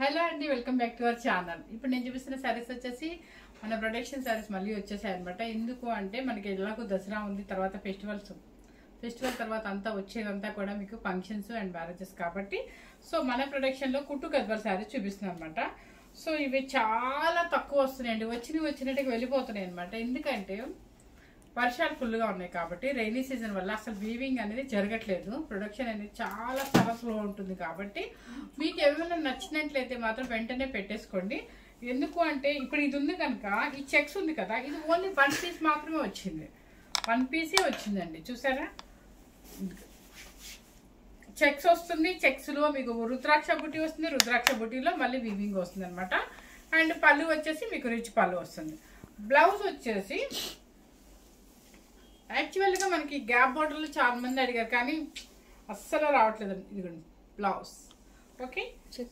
Hello అండి, welcome back to our channel. ఇప్పుడు నేను చూపిస్తున్న శారీస్ వచ్చేసి మన ప్రొడక్షన్ శారీస్ మళ్ళీ వచ్చేసాయి అనమాట. ఎందుకు అంటే మనకి ఎలాగో దసరా ఉంది, తర్వాత ఫెస్టివల్ తర్వాత అంతా వచ్చేదంతా కూడా మీకు ఫంక్షన్స్ అండ్ మ్యారేజెస్ కాబట్టి సో మన ప్రొడక్షన్లో కుట్టు గద్వాల్ శారీస్ చూపిస్తున్నాను అనమాట. సో ఇవి చాలా తక్కువ వస్తున్నాయండి, వచ్చినట్టుగా వెళ్ళిపోతున్నాయి అనమాట. ఎందుకంటే వర్షాలు ఫుల్గా ఉన్నాయి కాబట్టి రైనీ సీజన్ వల్ల అసలు వీవింగ్ అనేది జరగట్లేదు. ప్రొడక్షన్ అనేది చాలా స్లో ఉంటుంది కాబట్టి మీకు ఏమైనా నచ్చినట్లయితే మాత్రం వెంటనే పెట్టేసుకోండి. ఎందుకు అంటే ఇప్పుడు ఇది ఉంది కనుక ఈ చెక్స్ ఉంది కదా, ఇది ఓన్లీ 1 పీస్ మాత్రమే వచ్చింది. 1 పీసే వచ్చిందండి, చూసారా? చెక్స్ వస్తుంది, చెక్స్లో మీకు రుద్రాక్ష బుట్టి వస్తుంది, రుద్రాక్ష బుట్టిలో మళ్ళీ వీవింగ్ వస్తుంది అనమాట. అండ్ పళ్ళు వచ్చేసి మీకు రిచ్ పళ్ళు వస్తుంది. బ్లౌజ్ వచ్చేసి యాక్చువల్గా మనకి గ్యాప్ బార్డర్లు చాలా మంది అడిగారు కానీ అస్సలు రావట్లేదు. ఇదిగోండి బ్లౌజ్. ఓకే,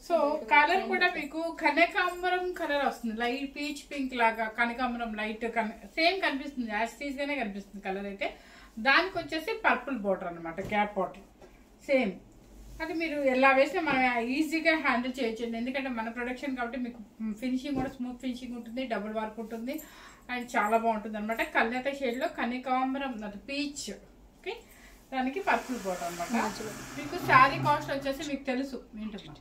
సో కలర్ కూడా మీకు కనకాంబరం కలర్ వస్తుంది, లైట్ పీచ్ పింక్ లాగా కనకాంబరం లైట్ సేమ్ కనిపిస్తుంది, యాజ్ టీజ్ గానే కనిపిస్తుంది కలర్ అయితే. దానికి వచ్చేసి పర్పుల్ బార్డర్ అనమాట, గ్యాప్ బార్డర్ సేమ్. అది మీరు ఎలా వేసినా మనం ఈజీగా హ్యాండిల్ చేయొచ్చండి, ఎందుకంటే మన ప్రొడక్షన్ కాబట్టి మీకు ఫినిషింగ్ కూడా స్మూత్ ఫినిషింగ్ ఉంటుంది, డబుల్ వర్క్ ఉంటుంది అండ్ చాలా బాగుంటుంది అనమాట. కల్నేత షేడ్లో కనకాంబరం పీచ్. ఓకే, దానికి పర్పుల్ బార్డర్ అనమాట. మీకు శారీ కాస్ట్ వచ్చేసి మీకు తెలుసు ఏంటమ్మా,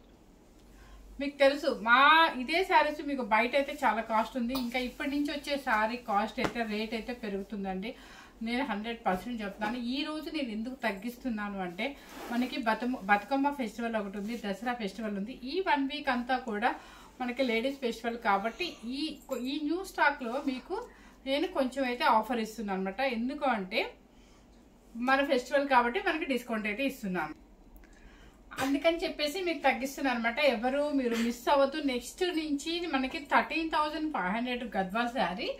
మీకు తెలుసు మా ఇదే శారీస్ మీకు బయట అయితే చాలా కాస్ట్ ఉంది. ఇంకా ఇప్పటి నుంచి వచ్చే శారీ కాస్ట్ అయితే రేట్ అయితే పెరుగుతుందండి. నేను 100% చెప్తాను. ఈ రోజు నేను ఎందుకు తగ్గిస్తున్నాను అంటే మనకి బతుకమ్మ ఫెస్టివల్ ఒకటి ఉంది, దసరా ఫెస్టివల్ ఉంది. ఈ 1 వీక్ అంతా కూడా మనకి లేడీస్ ఫెస్టివల్ కాబట్టి ఈ న్యూ స్టాక్లో మీకు నేను కొంచెం అయితే ఆఫర్ ఇస్తున్నాను అనమాట. ఎందుకు అంటే మన ఫెస్టివల్ కాబట్టి మనకి డిస్కౌంట్ అయితే ఇస్తున్నాను, అందుకని చెప్పేసి మీకు తగ్గిస్తున్నాను అనమాట. ఎవరు మీరు మిస్ అవ్వద్దు. నెక్స్ట్ నుంచి మనకి 13,500 గద్వాల్ శారీ.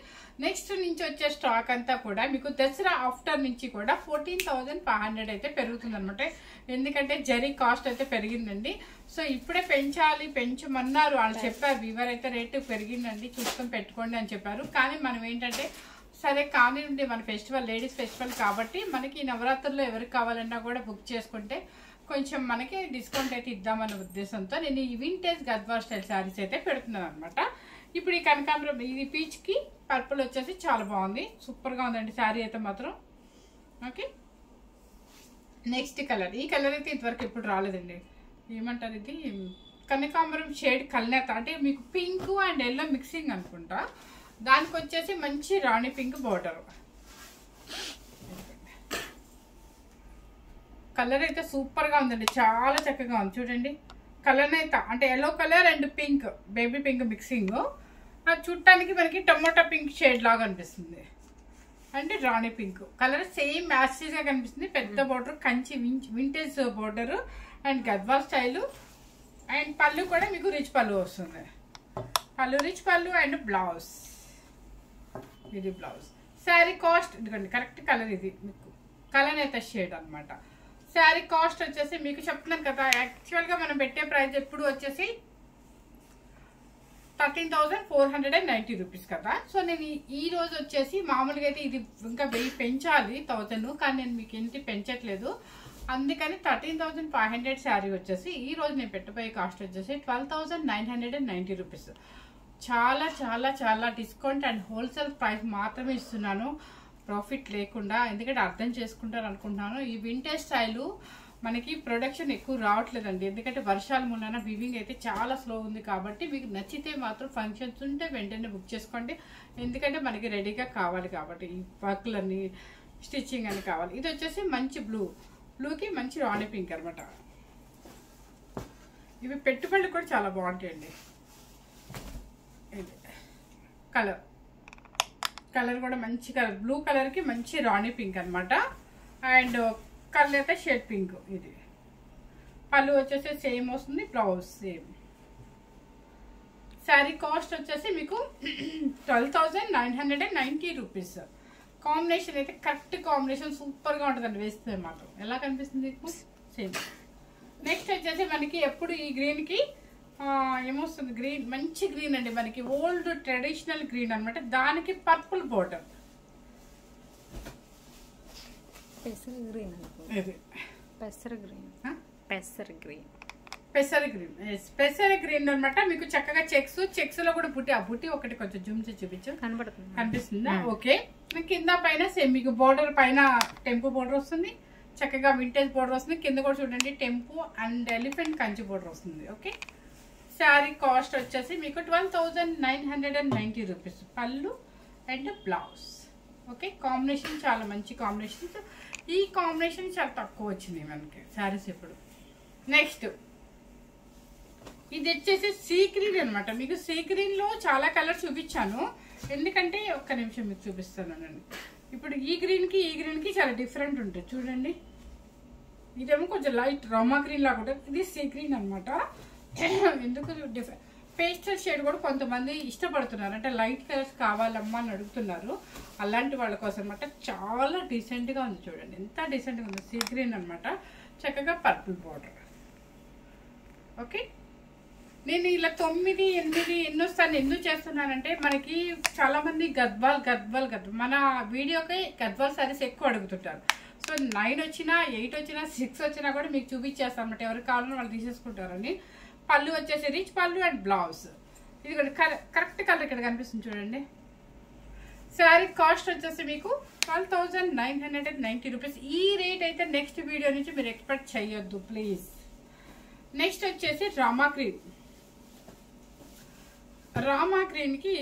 నెక్స్ట్ నుంచి వచ్చే స్టాక్ అంతా కూడా మీకు దసరా ఆఫ్టర్ నుంచి కూడా 14,500 అయితే పెరుగుతుంది అనమాట. ఎందుకంటే జరీ కాస్ట్ అయితే పెరిగిందండి. సో ఇప్పుడే పెంచమన్నారు వాళ్ళు చెప్పారు, వీవర్ అయితే రేటు పెరిగిందండి చూసుకొని పెట్టుకోండి అని చెప్పారు. కానీ మనం ఏంటంటే సరే కానివ్వండి, మన ఫెస్టివల్ లేడీస్ ఫెస్టివల్ కాబట్టి మనకి నవరాత్రుల్లో ఎవరికి కావాలన్నా కూడా బుక్ చేసుకుంటే కొంచెం మనకి డిస్కౌంట్ అయితే ఇద్దామన్న ఉద్దేశంతో నేను ఈ వింటేజ్ గద్వాల్ స్టైల్ శారీస్ అయితే పెడుతున్నాను అనమాట. ఇప్పుడు ఈ కనకాంబరం ఇది పీచ్కి పర్పుల్ వచ్చేసి చాలా బాగుంది, సూపర్గా ఉందండి శారీ అయితే మాత్రం. Okay, next colour. ఈ కలర్ అయితే ఇంతవరకు ఎప్పుడు రాలేదండి. ఏమంటారు, ఇది కనకాంబరం షేడ్ కల్నేత, అంటే మీకు పింక్ అండ్ ఎల్లో మిక్సింగ్ అనుకుంటా. దానికి వచ్చేసి మంచి రాణి పింక్ బార్డర్. కలర్ అయితే సూపర్గా ఉందండి, చాలా చక్కగా ఉంది చూడండి. కలర్ అయితే అంటే yellow colour and pink, baby pink mixing. అది చూడటానికి మనకి టమోటా పింక్ షేడ్ లాగా అనిపిస్తుంది. అంటే రాణి పింక్ కలర్ సేమ్ మ్యాచెస్గా కనిపిస్తుంది. పెద్ద border, Kanchi vintage border and Gadwal style. And పళ్ళు కూడా మీకు రిచ్ పళ్ళు వస్తుంది. రిచ్ పళ్ళు అండ్ బ్లౌజ్. ఇది బ్లౌజ్. శారీ కాస్ట్ ఇదిగోండి, కరెక్ట్ కలర్ ఇది మీకు కలర్ అయితే షేడ్ అనమాట. శారీ కాస్ట్ వచ్చేసి మీకు చెప్తున్నాను కదా, యాక్చువల్గా మనం పెట్టే ప్రైస్ ఎప్పుడు వచ్చేసి 13,490 రూపీస్ కదా. సో నేను ఈ రోజు వచ్చేసి మామూలుగా అయితే ఇది ఇంకా 1000 పెంచాలి 1000, కానీ నేను మీకు ఏంటి పెంచట్లేదు. అందుకని 13,500 శారీ వచ్చేసి ఈ రోజు నేను పెట్టబోయే కాస్ట్ వచ్చేసి 12,990 రూపీస్. చాలా చాలా చాలా డిస్కౌంట్ అండ్ హోల్సేల్ ప్రైస్ మాత్రమే ఇస్తున్నాను, ప్రాఫిట్ లేకుండా. ఎందుకంటే అర్థం చేసుకుంటారు అనుకుంటున్నాను. ఈ వింటేజ్ స్టైలు మనకి ప్రొడక్షన్ ఎక్కువ రావట్లేదండి, ఎందుకంటే వర్షాల మూలన వివింగ్ అయితే చాలా స్లో ఉంది. కాబట్టి మీకు నచ్చితే మాత్రం ఫంక్షన్స్ ఉంటే వెంటనే బుక్ చేసుకోండి, ఎందుకంటే మనకి రెడీగా కావాలి కాబట్టి. ఈ వర్క్లన్నీ స్టిచ్చింగ్ అని కావాలి. ఇది వచ్చేసి మంచి బ్లూకి మంచి రాణి పింక్ అనమాట. ఇవి పెట్టుబడులు కూడా చాలా బాగుంటాయండి. ఇది కలర్ కూడా మంచి కలర్, బ్లూ కలర్కి మంచి రాణి పింక్ అనమాట. అండ్ కలర్ అయితే షేడ్ పింక్. ఇది పళ్ళు వచ్చేసి సేమ్ వస్తుంది, బ్లౌజ్ సేమ్. శారీ కాస్ట్ వచ్చేసి మీకు 12,990 రూపీస్. కాంబినేషన్ అయితే కరెక్ట్ కాంబినేషన్, సూపర్గా ఉంటుందండి వేస్తే మాత్రం. ఎలా కనిపిస్తుంది మీకు సేమ్. నెక్స్ట్ వచ్చేసి మనకి ఎప్పుడు ఈ గ్రీన్కి ఏమొస్తుంది, గ్రీన్ మంచి గ్రీన్ అండి, మనకి ఓల్డ్ ట్రెడిషనల్ గ్రీన్ అనమాట. దానికి పర్పుల్ బార్డర్. పెసర గ్రీన్. పెసర గ్రీన్ అనమాట. మీకు చక్కగా చెక్స్ లో కూడా బుట్టి, ఆ బుట్టి ఒకటి కొంచెం జూమ్ చేసి చూపించు, కనిపిస్తుందా? ఓకే. మీకు కింద పైన సేమ్ మీకు బోర్డర్ పైన టెంపు బోర్డర్ వస్తుంది, చక్కగా వింటేజ్ బోర్డర్ వస్తుంది. కింద కూడా చూడండి టెంపు అండ్ ఎలిఫెంట్ కంచి బోర్డర్ వస్తుంది. ఓకే. శారీ కాస్ట్ వచ్చేసి మీకు 12,990 రూపీస్. పళ్ళు అండ్ బ్లౌజ్. ఓకే. కాంబినేషన్ చాలా మంచి కాంబినేషన్. ఈ కాంబినేషన్ చాలా తక్కువ వచ్చింది మనకి శారీస్ ఇప్పుడు. నెక్స్ట్ ఇది వచ్చేసి సీ గ్రీన్ అనమాట. మీకు సీ గ్రీన్ లో చాలా కలర్స్ చూపించాను, ఎందుకంటే ఒక్క నిమిషం మీకు చూపిస్తాను నేను. ఇప్పుడు ఈ గ్రీన్ కి చాలా డిఫరెంట్ ఉంటుంది చూడండి. ఇదేమో కొంచెం లైట్ రామా గ్రీన్ లాగా ఉంటుంది, ఇది సీ గ్రీన్ అనమాట. ఎందుకు డిఫరెంట్ పేస్టల్ షేడ్ కూడా కొంతమంది ఇష్టపడుతున్నారు, అంటే లైట్ కలర్స్ కావాలమ్మా అని అడుగుతున్నారు. అలాంటి వాళ్ళ కోసం అనమాట. చాలా డీసెంట్ గా ఉంది చూడండి, ఎంత డీసెంట్ గా ఉంది. సీ గ్రీన్ అనమాట, చక్కగా పర్పుల్ బార్డర్. ఓకే. నేను ఇలా 9, 8 ఎన్నోస్తాను ఎందుకు చేస్తున్నానంటే, మనకి చాలా మంది గద్వాల్ మన వీడియోకి గద్వాల్ సారీస్ ఎక్కువ అడుగుతుంటారు. సో 9 వచ్చినా 8 వచ్చినా 6 వచ్చినా కూడా మీకు చూపించేస్తాను అనమాట. ఎవరికి కావాలని వాళ్ళు తీసేసుకుంటారని. పళ్ళు వచ్చేసి రిచ్ పళ్ళు అండ్ బ్లౌజ్. ఇది కూడా కరెక్ట్ కలర్ ఇక్కడ కనిపిస్తుంది చూడండి. శారీ కాస్ట్ వచ్చేసి మీకు 12,990 రూపీస్. ఈ రేట్ అయితే నెక్స్ట్ వీడియో నుంచి మీరు ఎక్స్పెక్ట్ చేయొద్దు ప్లీజ్. నెక్స్ట్ వచ్చేసి రామా గ్రీన్ కి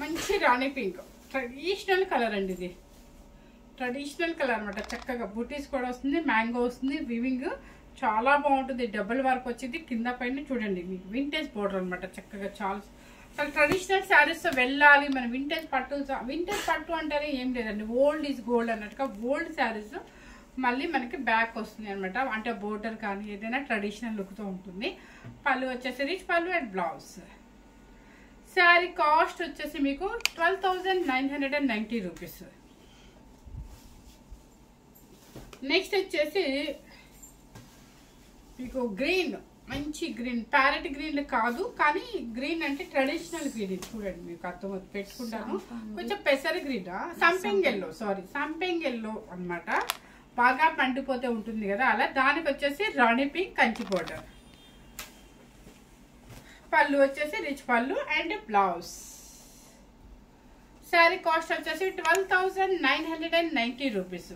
మంచి రాణి పింక్ ట్రెడిషనల్ కలర్ అండి. ఇది ట్రెడిషనల్ కలర్ అనమాట. చక్కగా బూటీస్ కూడా వస్తుంది, మ్యాంగో వస్తుంది, వివింగ్ చాలా బాగుంటుంది. డబుల్ వర్క్ వచ్చింది కింద పైన చూడండి. మీకు వింటేజ్ బోర్డర్ అనమాట. చక్కగా చాలా ట్రెడిషనల్ శారీస్ వెళ్ళాలి మన. వింటేజ్ పట్టు అంటారే ఏం లేదండి, ఓల్డ్ ఈజ్ గోల్డ్ అన్నట్టుగా ఓల్డ్ శారీస్ మళ్ళీ మనకి బ్యాక్ వస్తుంది అనమాట. అంటే బోర్డర్ కానీ ఏదైనా ట్రెడిషనల్ లుక్తో ఉంటుంది. పళ్ళు వచ్చేసి రిచ్ పళ్ళు అండ్ బ్లౌజ్. శారీ కాస్ట్ వచ్చేసి మీకు 12,990 రూపీస్. నెక్స్ట్ వచ్చేసి మీకు గ్రీన్, మంచి గ్రీన్, ప్యారెట్ గ్రీన్ కాదు కానీ గ్రీన్ అంటే ట్రెడిషనల్ గ్రీన్. చూడండి మీకు అర్థం పెట్టుకుంటాను. కొంచెం పెసర గ్రీన్, సంపెంగ్ ఎల్లో అనమాట. బాగా పండిపోతే ఉంటుంది కదా అలా. దానికి వచ్చేసి రాణి పింక్ కంచి బోర్డర్. పళ్ళు వచ్చేసి రిచ్ పళ్ళు అండ్ బ్లౌజ్. శారీ కాస్ట్ వచ్చేసి 12,990 రూపీస్.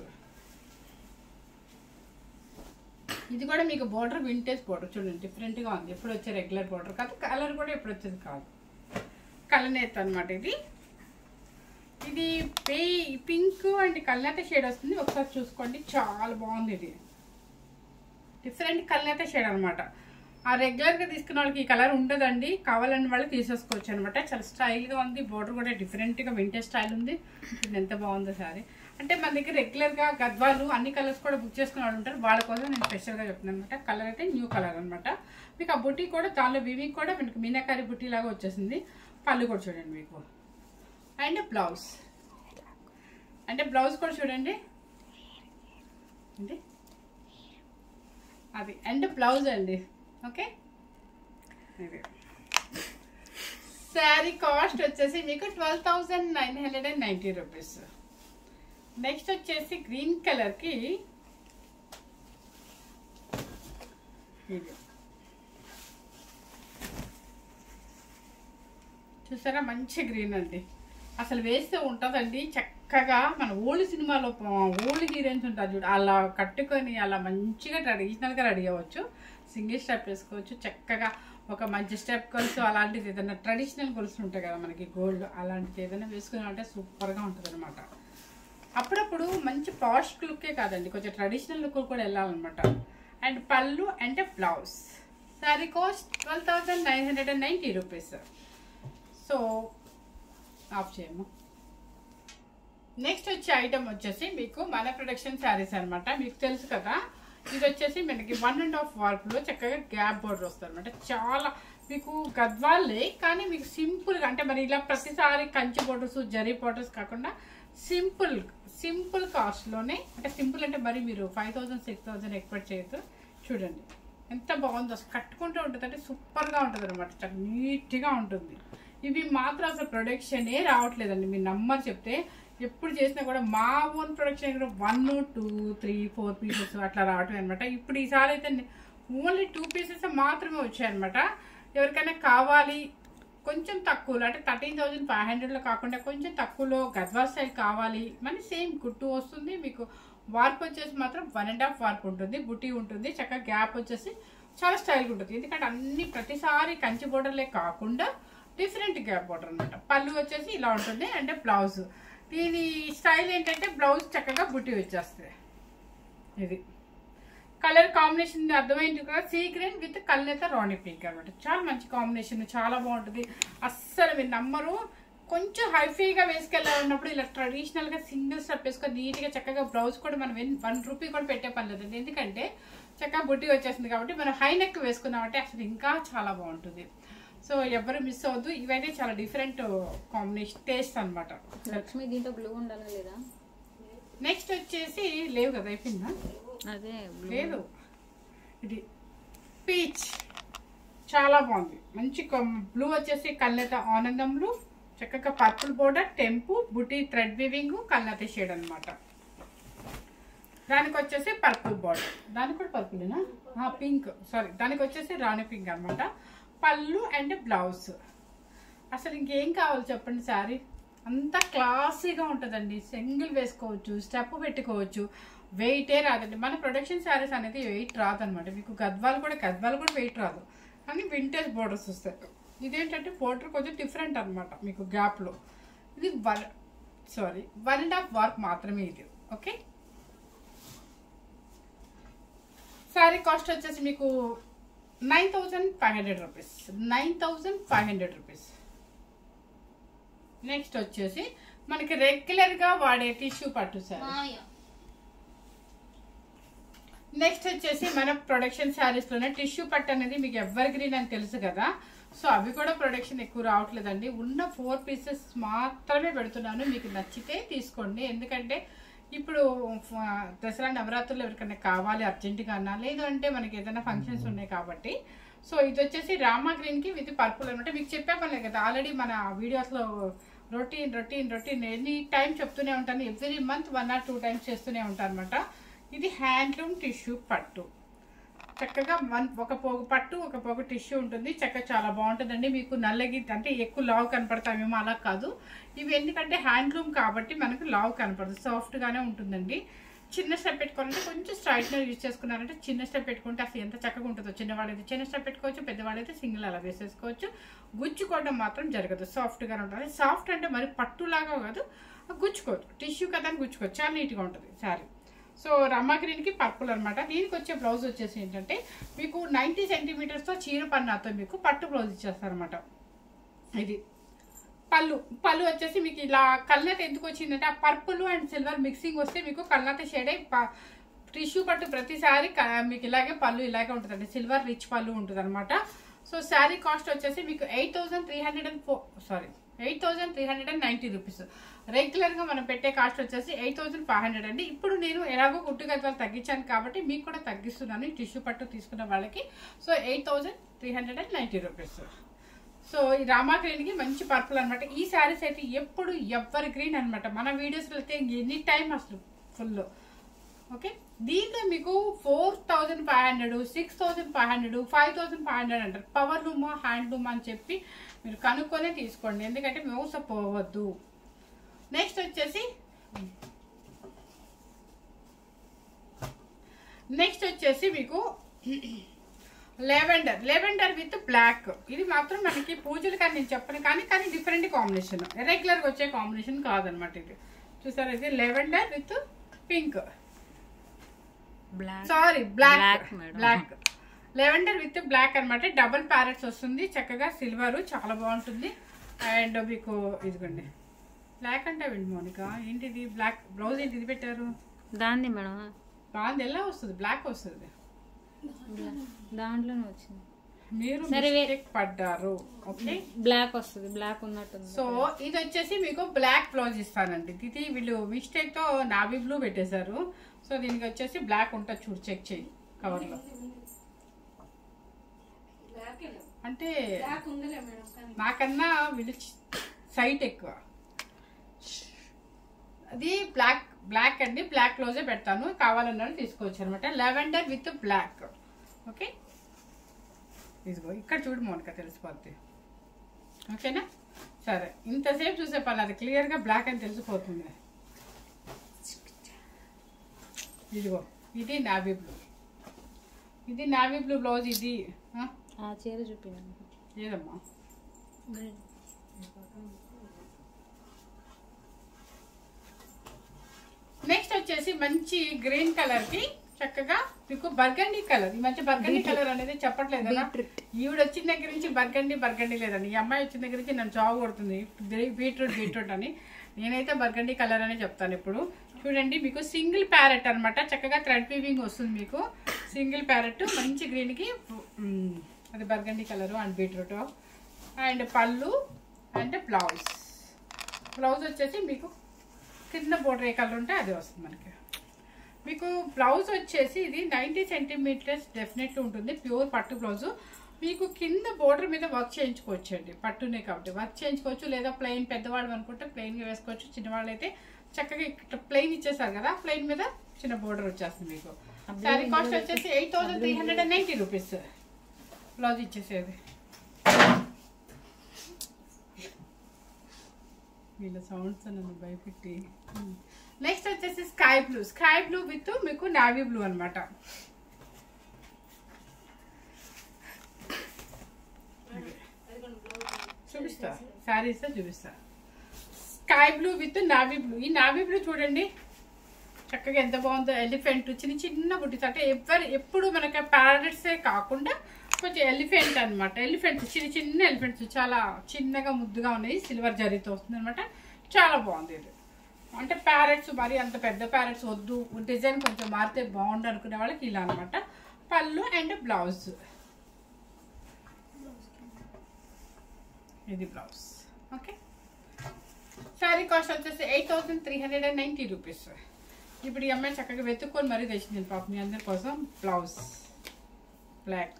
ఇది కూడా మీకు బోర్డర్ వింటేజ్ బోర్డర్ చూడండి, డిఫరెంట్ గా ఉంది. ఎప్పుడు వచ్చే రెగ్యులర్ బోర్డర్ కాదు, కలర్ కూడా ఎప్పుడు వచ్చేది కాదు, కలనేత అనమాట. ఇది పింక్ అండ్ కలనేత షేడ్ వస్తుంది. ఒకసారి చూసుకోండి, చాలా బాగుంది. ఇది డిఫరెంట్ కలనేత షేడ్ అనమాట. ఆ రెగ్యులర్ గా తీసుకున్న వాళ్ళకి ఈ కలర్ ఉండదండి, కావాలని వాళ్ళు తీసేసుకోవచ్చు అనమాట. చాలా స్టైల్ గా ఉంది. బోర్డర్ కూడా డిఫరెంట్ గా వింటేజ్ స్టైల్ ఉంది. ఎంత బాగుందో సారీ. అంటే మన దగ్గర రెగ్యులర్ గా గద్వాలు అన్ని కలర్స్ కూడా బుక్ చేసుకునే వాళ్ళు ఉంటారు, వాళ్ళ కోసం నేను స్పెషల్ గా చెప్తున్నాను అనమాట. కలర్ అయితే న్యూ కలర్ అనమాట. మీకు ఆ బుట్టి కూడా దానిలో వివింగ్ కూడా మీకు మీనాకారి బుట్టి లాగా వచ్చేసింది. పళ్ళు కూడా చూడండి మీకు అండ్ బ్లౌజ్. అంటే బ్లౌజ్ కూడా చూడండి అంటే అది అండ్ బ్లౌజ్ అండి. ఓకే. శారీ కాస్ట్ వచ్చేసి మీకు 12,990 రూపీస్. నెక్స్ట్ వచ్చేసి గ్రీన్ కలర్ కి చూసారా, మంచి గ్రీన్ అండి. అసలు వేస్తే ఉంటుందండి చక్కగా. మన ఓల్డ్ సినిమాలో ఓల్డ్ హీరోయిన్స్ ఉంటారు చూడు, అలా కట్టుకొని అలా మంచిగా ట్రెడిషనల్గా రెడీ అవ్వచ్చు. సింగిల్ స్టెప్ వేసుకోవచ్చు చక్కగా. ఒక మంచి స్టెప్ గొలుసు అలాంటిది ఏదైనా ట్రెడిషనల్ గొలుసులు ఉంటాయి కదా మనకి గోల్డ్, అలాంటిది ఏదైనా వేసుకున్నామంటే సూపర్గా ఉంటుంది అనమాట. అప్పుడప్పుడు మంచి పాష్ లుక్కే కాదండి, కొంచెం ట్రెడిషనల్ లుక్ కూడా వెళ్ళాలన్నమాట. అండ్ పళ్ళు and blouse. Sari cost 12,990 rupees. So of చేయము. నెక్స్ట్ వచ్చే ఐటమ్ వచ్చేసి మీకు మన ప్రొడక్షన్ శారీస్ అనమాట. మీకు తెలుసు కదా, ఇది వచ్చేసి మనకి 1.5 వర్క్లో చక్కగా గ్యాప్ బోర్డర్ వస్తుంది అనమాట. చాలా మీకు గద్వాలే కానీ మీకు సింపుల్గా, అంటే మరి ఇలా ప్రతిసారి కంచి బోర్డర్స్ జరీ బోర్డర్స్ కాకుండా సింపుల్ కాస్ట్లోనే, అంటే సింపుల్ అంటే మరి మీరు 5,000 6,000 ఎక్స్పెక్ట్ చేయొద్దు. చూడండి ఎంత బాగుందో, అసలు కట్టుకుంటూ ఉంటుంది అంటే సూపర్గా ఉంటుంది అనమాట. చాలా నీట్గా ఉంటుంది. ఇవి మాత్రం అసలు ప్రొడక్షనే రావట్లేదండి. మీ నంబర్ చెప్తే ఎప్పుడు చేసినా కూడా మా ఓన్ ప్రొడక్షన్ కూడా 1, 2, 3, 4 పీసెస్ అట్లా రావటం అనమాట. ఇప్పుడు ఈసారి అయితే ఓన్లీ 2 పీసెస్ మాత్రమే వచ్చాయన్నమాట. ఎవరికైనా కావాలి కొంచెం తక్కువలో అంటే 13,500లో కాకుండా కొంచెం తక్కువలో గద్వాల్ స్టైల్ కావాలి మన సేమ్ కుట్టు వస్తుంది మీకు. వార్ప్ వచ్చేసి మాత్రం 1.5 వార్ప్ ఉంటుంది, బుటీ ఉంటుంది, చక్కగా గ్యాప్ వచ్చేసి చాలా స్టైల్గా ఉంటుంది. ఎందుకంటే అన్ని ప్రతిసారి కంచి బోర్డర్లే కాకుండా డిఫరెంట్ గ్యాప్ బోర్డర్ అనమాట. పళ్ళు వచ్చేసి ఇలా ఉంటుంది. అంటే బ్లౌజ్ దీని స్టైల్ ఏంటంటే బ్లౌజ్ చక్కగా బుట్టి వచ్చేస్తుంది. ఇది కలర్ కాంబినేషన్ అర్థమైంది కదా, సీ గ్రీన్ విత్ కల్నేత రాణి పింక్ అనమాట. చాలా మంచి కాంబినేషన్, చాలా బాగుంటుంది. అస్సలు మీరు నమ్మరు. కొంచెం హైఫైగా వేసుకెళ్ళాలన్నప్పుడు ఇలా ట్రెడిషనల్గా సింగిల్ స్టెప్ వేసుకొని నీట్గా చక్కగా బ్లౌజ్ కూడా మనం 1 రూపీ కూడా పెట్టే పని లేదండి. ఎందుకంటే చక్కగా బుట్టి వచ్చేసింది కాబట్టి మనం హై నెక్ వేసుకున్నామంటే అసలు ఇంకా చాలా బాగుంటుంది. సో ఎవరు మిస్ అవ్వద్దు. ఇవైతే చాలా డిఫరెంట్ కాంబినేషన్ టేస్ట్ అనమాట. లక్ష్మి దీంట్లో బ్లూ ఉండాలా లేదా? నెక్స్ట్ వచ్చేసి లేవు కదా, అయిపోయిందా? అదే లేదు. ఇది పీచ్ చాలా బాగుంది. మంచి బ్లూ వచ్చేసి కల్నేత ఆనందం బ్లూ, చక్కగా పర్పుల్ బోర్డర్, టెంపు, బుటీ థ్రెడ్ వీవింగ్, కల్నేత షేడ్ అనమాట. దానికి వచ్చేసి పర్పుల్ బోర్డర్, దానికి కూడా పర్పుల్నా పింక్, సారీ దానికి వచ్చేసి రాణి పింక్ అనమాట. పళ్ళు అండ్ బ్లౌజ్. అసలు ఇంకేం కావాలి చెప్పండి. శారీ అంతా క్లాసీగా ఉంటుందండి. సింగిల్ వేసుకోవచ్చు, స్టెప్ పెట్టుకోవచ్చు, వెయిటే రాదండి. మన ప్రొడక్షన్ శారీస్ అనేది వెయిట్ రాదనమాట. మీకు గద్వాలు కూడా వెయిట్ రాదు, కానీ వింటేజ్ బోర్డర్స్ వస్తాయి. ఇదేంటంటే బోర్డర్ కొంచెం డిఫరెంట్ అనమాట. మీకు గ్యాప్లో ఇది 1.5 వార్ప్ మాత్రమే ఇది. ఓకే, శారీ కాస్ట్ వచ్చేసి మీకు 9,500 రూపీస్. 9,500 రూపీస్. నెక్స్ట్ వచ్చేసి మనకి రెగ్యులర్గా వాడే టిష్యూ పట్టు శారీ. నెక్స్ట్ వచ్చేసి మన ప్రొడక్షన్ శారీస్లోనే టిష్యూ పట్టు అనేది మీకు ఎవర్ గ్రీన్ అని తెలుసు కదా. సో అవి కూడా ప్రొడక్షన్ ఎక్కువ రావట్లేదండి. ఉన్న 4 పీసెస్ మాత్రమే పెడుతున్నాను. మీకు నచ్చితే తీసుకోండి. ఎందుకంటే ఇప్పుడు దసరా నవరాత్రులు ఎవరికైనా కావాలి అర్జెంటుగా అన్నా, లేదు అంటే మనకి ఏదైనా ఫంక్షన్స్ ఉన్నాయి కాబట్టి. సో ఇది వచ్చేసి రామా గ్రీన్కి విత్ పర్పుల్ అనమాట. మీకు చెప్పే పనిలేదు కదా, ఆల్రెడీ మన వీడియోస్లో రొటీన్ ఎనీ టైం చెప్తూనే ఉంటాను. ఎవ్రీ మంత్ 1 or 2 టైమ్స్ చేస్తూనే ఉంటాను అనమాట. ఇది హ్యాండ్లూమ్ టిష్యూ పట్టు. చక్కగా ఒక పోగు పట్టు, ఒక పోగు టిష్యూ ఉంటుంది. చక్కగా చాలా బాగుంటుందండి. మీకు నల్లగి అంటే ఎక్కువ లావు కనపడతామేమో, అలా కాదు. ఇవి ఎందుకంటే హ్యాండ్లూమ్ కాబట్టి మనకు లావు కనపడదు, సాఫ్ట్గానే ఉంటుందండి. చిన్న స్టెప్ పెట్టుకోవాలంటే కొంచెం స్ట్రైట్నర్ యూజ్ చేసుకున్నారంటే చిన్న స్టెప్ పెట్టుకుంటే అసలు ఎంత చక్కగా ఉంటుందో. చిన్నవాడైతే చిన్న స్టెప్ పెట్టుకోవచ్చు, పెద్దవాడైతే సింగిల్ అలా వేసేసుకోవచ్చు. గుచ్చుకోవడం మాత్రం జరగదు, సాఫ్ట్గానే ఉంటుంది. సాఫ్ట్ అంటే మరి పట్టులాగా కాదు, గుచ్చుకోవచ్చు. టిష్యూ కదా అని గుచ్చుకోవచ్చు, చాలా నీట్గా ఉంటుంది శారీ. సో రమా గ్రీన్కి పర్పుల్ అనమాట. దీనికి వచ్చే బ్లౌజ్ వచ్చేసి ఏంటంటే మీకు 90 సెంటీమీటర్స్తో చీర పన్నాతో మీకు పట్టు బ్లౌజ్ ఇచ్చేస్తారనమాట. ఇది పళ్ళు వచ్చేసి మీకు ఇలా కల్నేత ఎందుకు వచ్చిందంటే ఆ పర్పుల్ అండ్ సిల్వర్ మిక్సింగ్ వస్తే మీకు కల్నేత షేడ్ టిష్యూ పట్టు ప్రతిసారి మీకు ఇలాగే పళ్ళు ఇలాగే ఉంటుందండి. సిల్వర్ రిచ్ పళ్ళు ఉంటుంది అనమాట. సో శారీ కాస్ట్ వచ్చేసి మీకు 8,390 రూపీస్. రెగ్యులర్గా మనం పెట్టే కాస్ట్ వచ్చేసి 8,500 అండి. ఇప్పుడు నేను ఎలాగో కుట్టు గద్వాలు తగ్గించాను కాబట్టి మీకు కూడా తగ్గిస్తున్నాను టిష్యూ పట్టు తీసుకున్న వాళ్ళకి. So 8,390 rupees. సో ఈ రామా గ్రీన్కి మంచి పర్పుల్ అనమాట. ఈ శారీస్ అయితే ఎప్పుడు ఎవర్ గ్రీన్ అనమాట. మన వీడియోస్లో అయితే ఎనీ టైం అసలు ఫుల్. ఓకే, దీంట్లో మీకు 4,500, 6,500, 5,500 అంటారు. పవర్ లూమా హ్యాండ్లూమా అని చెప్పి మీరు కనుక్కొనే తీసుకోండి, ఎందుకంటే మోసపోవద్దు. నెక్స్ట్ వచ్చేసి మీకు లెవెండర్ విత్ బ్లాక్. ఇది మాత్రం మనకి పూజలు కానీ నేను చెప్పను కానీ డిఫరెంట్ కాంబినేషన్, రెగ్యులర్గా వచ్చే కాంబినేషన్ కాదనమాట. ఇది చూసారా, ఇది lavender with pink, sorry black. Lavender with black అనమాట. డబుల్ ప్యారెట్స్ వస్తుంది, చక్కగా సిల్వర్, చాలా బాగుంటుంది. అండ్ మీకు ఇదిగోండి బ్లాక్ అంటే విండి మోనిక ఏంటిది బ్లాక్ బ్లౌజ్ ఏంటి ఇది పెట్టారు? దాంది మేడం, బాగుంది. ఎలా వస్తుంది? బ్లాక్ వస్తుంది, దాంట్లోనే వచ్చింది. మీరు మిస్టేక్ పడ్డారు. ఓకే, బ్లాక్ వస్తుంది, బ్లాక్ ఉన్నట్టుంది. సో ఇది వచ్చేసి మీకు బ్లాక్ బ్లౌజ్ ఇస్తానండి. ఇది వీళ్ళు మిస్టేక్ తో నావీ బ్లూ పెట్టేశారు. సో దీనికి వచ్చేసి బ్లాక్ ఉంటుంది, చూడు చెక్ చేయి కవర్ లో. అంటే నాకన్నా వీళ్ళు సైట్ ఎక్కువ. అది బ్లాక్ అండి, బ్లాక్ క్లోజే పెడతాను, కావాలన్నా తీసుకోవచ్చు అనమాట. Lavender with black. ఓకే, ఇదిగో ఇక్కడ చూడు మోనిక, తెలిసిపోద్ది. ఓకేనా? సరే, ఇంతసేపు చూసే పని అది క్లియర్గా బ్లాక్ అని తెలిసిపోతుంది. ఇదిగో ఇది నావీ బ్లూ, ఇది నావీ బ్లూ బ్లౌజ్. ఇది ఆ చీర చూపించండి. ఏదమ్మా? నెక్స్ట్ వచ్చేసి మంచి గ్రీన్ కలర్ కి చక్కగా మీకు బర్గండీ కలర్. ఈ మంచి బర్గండీ కలర్ అనేది చెప్పట్లేదు కదా, ఈవిడ వచ్చిన దగ్గర నుంచి బర్గండీ లేదండి. ఈ అమ్మాయి వచ్చిన దగ్గర నుంచి నన్ను చావు కొడుతుంది బీట్రూట్ అని. నేనైతే బర్గండీ కలర్ అనే చెప్తాను. ఇప్పుడు చూడండి, మీకు సింగిల్ ప్యారెట్ అనమాట, చక్కగా థ్రెడ్ వీవింగ్ వస్తుంది. మీకు సింగిల్ ప్యారెట్ మంచి గ్రీన్ కి, అది burgundy colour and beetroot. And పళ్ళు అండ్ బ్లౌజ్ వచ్చేసి మీకు కింద బోర్డర్ ఏ కలర్ ఉంటే అది వస్తుంది మనకి. మీకు బ్లౌజ్ వచ్చేసి ఇది 90 సెంటీమీటర్స్ డెఫినెట్లీ ఉంటుంది, ప్యూర్ పట్టు బ్లౌజు. మీకు కింద బోర్డర్ మీద వర్క్ చేయించుకోవచ్చు అండి, పట్టునే కాబట్టి వర్క్ చేయించుకోవచ్చు. లేదా ప్లెయిన్, పెద్దవాళ్ళు అనుకుంటే ప్లెయిన్గా వేసుకోవచ్చు. చిన్నవాళ్ళు అయితే చక్కగా ఇక్కడ ప్లెయిన్ ఇచ్చేసారు కదా, ప్లెయిన్ మీద చిన్న బోర్డర్ వచ్చేస్తుంది. మీకు శారీ కాస్ట్ వచ్చేసి 8390 రూపీస్ బ్లౌజ్ ఇచ్చేసేది. వీళ్ళ సౌండ్స్ నన్ను భయపెట్టి. నెక్స్ట్ వచ్చేసి స్కై బ్లూ విత్ మీకు నావీ బ్లూ అనమాట. చూపిస్తా, శారీస్ చూపిస్తా. Sky blue with navy blue. ఈ నావీ బ్లూ చూడండి చక్కగా ఎంత బాగుందో. ఎలిఫెంట్ చిన్న బుట్టీస్, అంటే ఎప్పుడు మనకి ప్యారెట్సే కాకుండా కొంచెం ఎలిఫెంట్ అనమాట. ఎలిఫెంట్స్ చిన్న ఎలిఫెంట్స్ చాలా చిన్నగా ముద్దుగా ఉన్నాయి, సిల్వర్ జరీతో వస్తుంది అనమాట. చాలా బాగుంది ఇది. అంటే ప్యారెట్స్ మరి అంత పెద్ద ప్యారెట్స్ వద్దు, డిజైన్ కొంచెం మారితే బాగుండు అనుకునే వాళ్ళకి ఇలా అనమాట. పళ్ళు అండ్ బ్లౌజ్, ఇది బ్లౌజ్. ఓకే, శారీ కాస్ట్ వచ్చేసి 8390 రూపీస్. ఇప్పుడు ఈ అమ్మాయి చక్కగా వెతుక్కొని మరీ తెచ్చింది పాప మీ అందరి కోసం. Blouse black.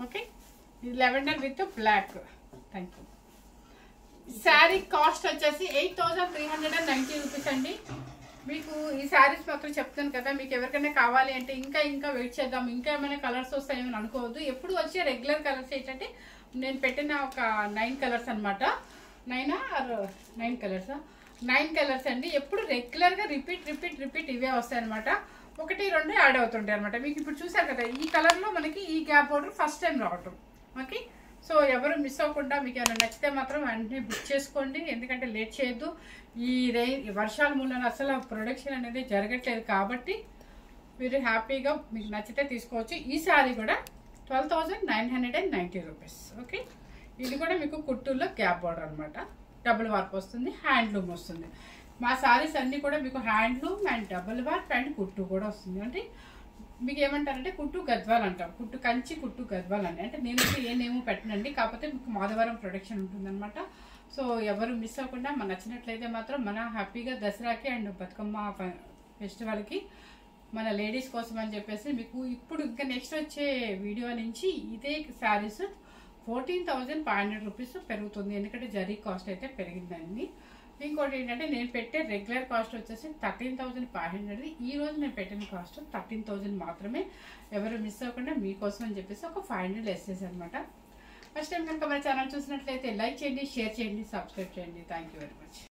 ఓకే, ఇది lavender with black. Thank you. Sari cost వచ్చేసి 8390 రూపీస్ అండి. మీకు ఈ శారీస్ మాత్రం చెప్తాను కదా, మీకు ఎవరికైనా కావాలి అంటే ఇంకా వెయిట్ చేద్దాం, ఇంకా ఏమైనా కలర్స్ వస్తాయేమని అనుకోవద్దు. ఎప్పుడు వచ్చే రెగ్యులర్ కలర్స్ ఏంటంటే నేను పెట్టిన ఒక 9 కలర్స్ అనమాట. 9 కలర్స్ అండి. ఎప్పుడు రెగ్యులర్గా రిపీట్ ఇవే వస్తాయి అనమాట. 1, 2 యాడ్ అవుతుంటాయి అనమాట. మీకు ఇప్పుడు చూసారు కదా, ఈ కలర్లో మనకి ఈ గ్యాప్ బోర్డర్ ఫస్ట్ టైం రావటం. ఓకే, సో ఎవరు మిస్ అవ్వకుండా మీకు ఏమైనా నచ్చితే మాత్రం వెంటనే బుక్ చేసుకోండి, ఎందుకంటే లేట్ చేయొద్దు. ఈ వర్షాల మూలన అసలు ప్రొడక్షన్ అనేది జరగట్లేదు కాబట్టి మీరు హ్యాపీగా మీకు నచ్చితే తీసుకోవచ్చు. ఈ శారీ కూడా 12,990 రూపీస్. ఓకే, ఇది కూడా మీకు కుట్టూల్లో గ్యాప్ బోర్డర్ అనమాట. డబుల్ వార్ప్ వస్తుంది, హ్యాండ్లూమ్ వస్తుంది. మా శారీస్ అన్నీ కూడా మీకు handloom and double warp and కుట్టు కూడా వస్తుంది. అంటే మీకు ఏమంటారంటే కుట్టు గద్వాల్ అంటాం, కుట్టు కంచి, కుట్టు గద్వాల్ అండి. అంటే నేను ఏ నేమో పెట్టనండి, కాకపోతే మీకు మాధవరం ప్రొడక్షన్ ఉంటుందన్నమాట. సో ఎవరు మిస్ అవ్వకుండా మన నచ్చినట్లయితే మాత్రం మన హ్యాపీగా దసరాకి అండ్ బతుకమ్మ ఫెస్టివల్కి మన లేడీస్ కోసం అని చెప్పేసి మీకు ఇప్పుడు ఇంకా నెక్స్ట్ వచ్చే వీడియో నుంచి ఇదే శారీస్ 14,500 రూపీస్ పెరుగుతుంది, ఎందుకంటే జరీ కాస్ట్ అయితే పెరిగిందండి. ఇంకోటి ఏంటంటే నేను పెట్టే రెగ్యులర్ కాస్ట్ వచ్చేసి 13,500. ఈ రోజు నేను పెట్టిన కాస్ట్ 13,000 మాత్రమే. ఎవరు మిస్ అవ్వకుండా మీకోసం అని చెప్పేసి ఒక 500 లెస్ చేశాను అనమాట. ఫస్ట్ టైం కనుక మన ఛానల్ చూసినట్లయితే లైక్ చేయండి, షేర్ చేయండి, సబ్స్క్రైబ్ చేయండి. Thank you very much.